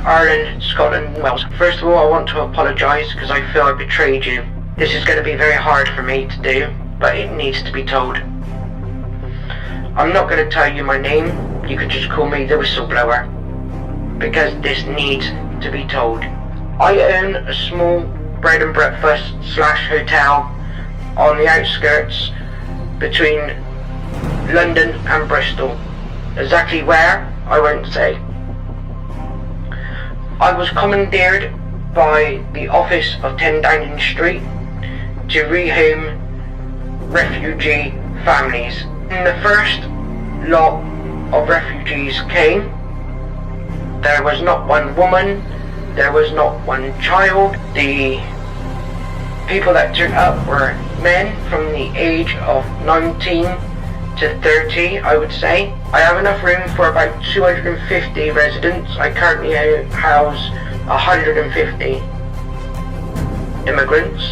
Ireland, Scotland and Wales. First of all, I want to apologise because I feel I betrayed you. This is going to be very hard for me to do, but it needs to be told. I'm not going to tell you my name, you can just call me the whistleblower, because this needs to be told. I own a small bread and breakfast / hotel on the outskirts between London and Bristol. Exactly where, I won't say. I was commandeered by the office of 10 Downing Street to rehome refugee families. When the first lot of refugees came, there was not one woman, there was not one child. The people that turned up were men from the age of 19 to 30, I would say. I have enough room for about 250 residents. I currently house 150 immigrants.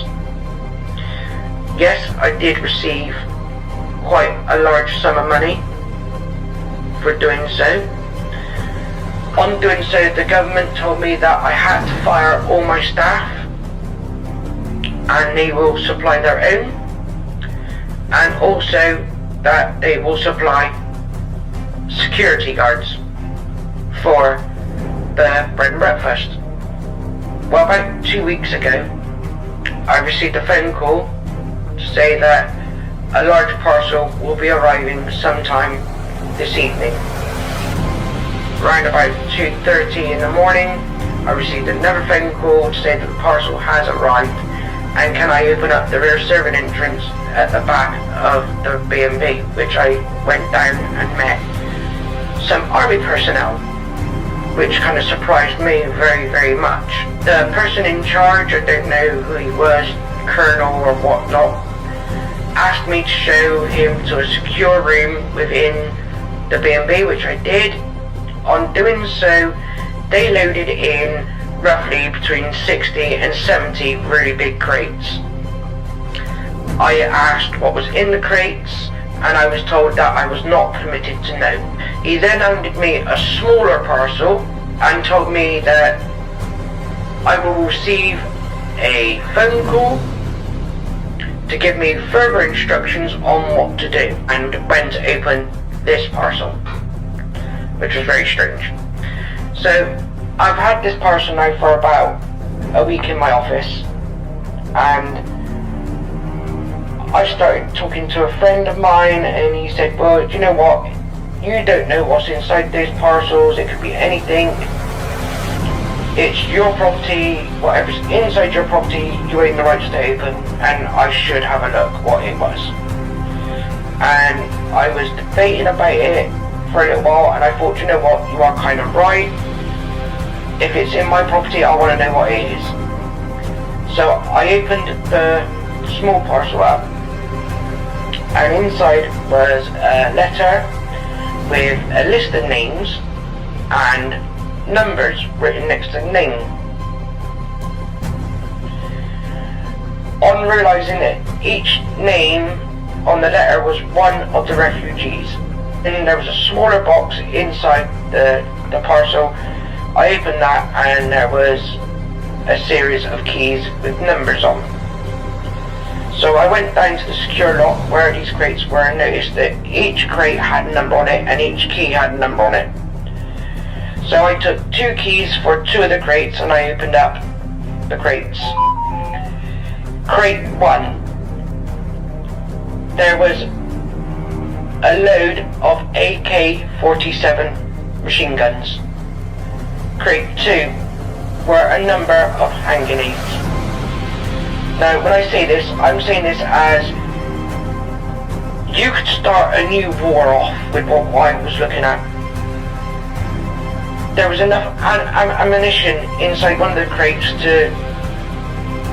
Yes, I did receive quite a large sum of money for doing so. On doing so, the government told me that I had to fire all my staff and they will supply their own, and also that they will supply security guards for the bread and breakfast. Well, about 2 weeks ago, I received a phone call to say that a large parcel will be arriving sometime this evening. Around about 2:30 in the morning, I received another phone call to say that the parcel has arrived and can I open up the rear servant entrance at the back of the B&B, which I went down and met some army personnel, which kind of surprised me very, very much. The person in charge, I don't know who he was, colonel or whatnot, asked me to show him to a secure room within the B&B, which I did. On doing so, they loaded in roughly between 60 and 70 really big crates. I asked what was in the crates, and I was told that I was not permitted to know. He then handed me a smaller parcel and told me that I will receive a phone call to give me further instructions on what to do and when to open this parcel, which was very strange. So I've had this parcel now for about a week in my office, and I started talking to a friend of mine, and he said, well, do you know what, you don't know what's inside those parcels, it could be anything, it's your property, whatever's inside your property, you own the rights to open, and I should have a look what it was. And I was debating about it for a little while, and I thought, you know what, you are kind of right. If it's in my property, I want to know what it is. So I opened the small parcel up, and inside was a letter with a list of names and numbers written next to the name. On realising that each name on the letter was one of the refugees, and there was a smaller box inside the parcel. I opened that, and there was a series of keys with numbers on. So I went down to the secure lot where these crates were and noticed that each crate had a number on it and each key had a number on it. So I took 2 keys for 2 of the crates and I opened up the crates. Crate 1. There was a load of AK-47 machine guns. Crate 2 were a number of hand grenades. Now, when I say this, I'm saying this as you could start a new war off with what I was looking at. There was enough ammunition inside one of the crates to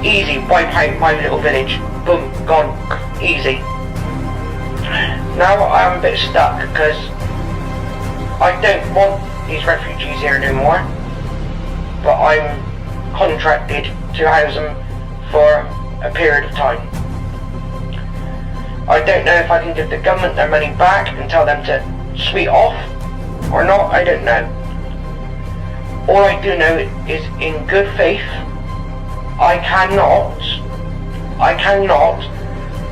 easy wipe out my little village. Boom, gone, easy. Now I'm a bit stuck because I don't want these refugees here anymore, but I'm contracted to house them for a period of time. I don't know if I can give the government their money back and tell them to sweet off or not, I don't know. All I do know is, in good faith, I cannot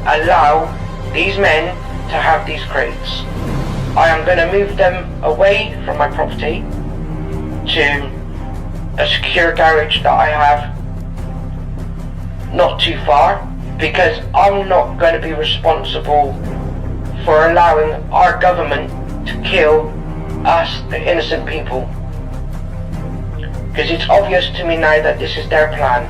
allow these men to have these crates. I am going to move them away from my property to a secure garage that I have not too far, because I'm not going to be responsible for allowing our government to kill us, the innocent people. Because it's obvious to me now that this is their plan.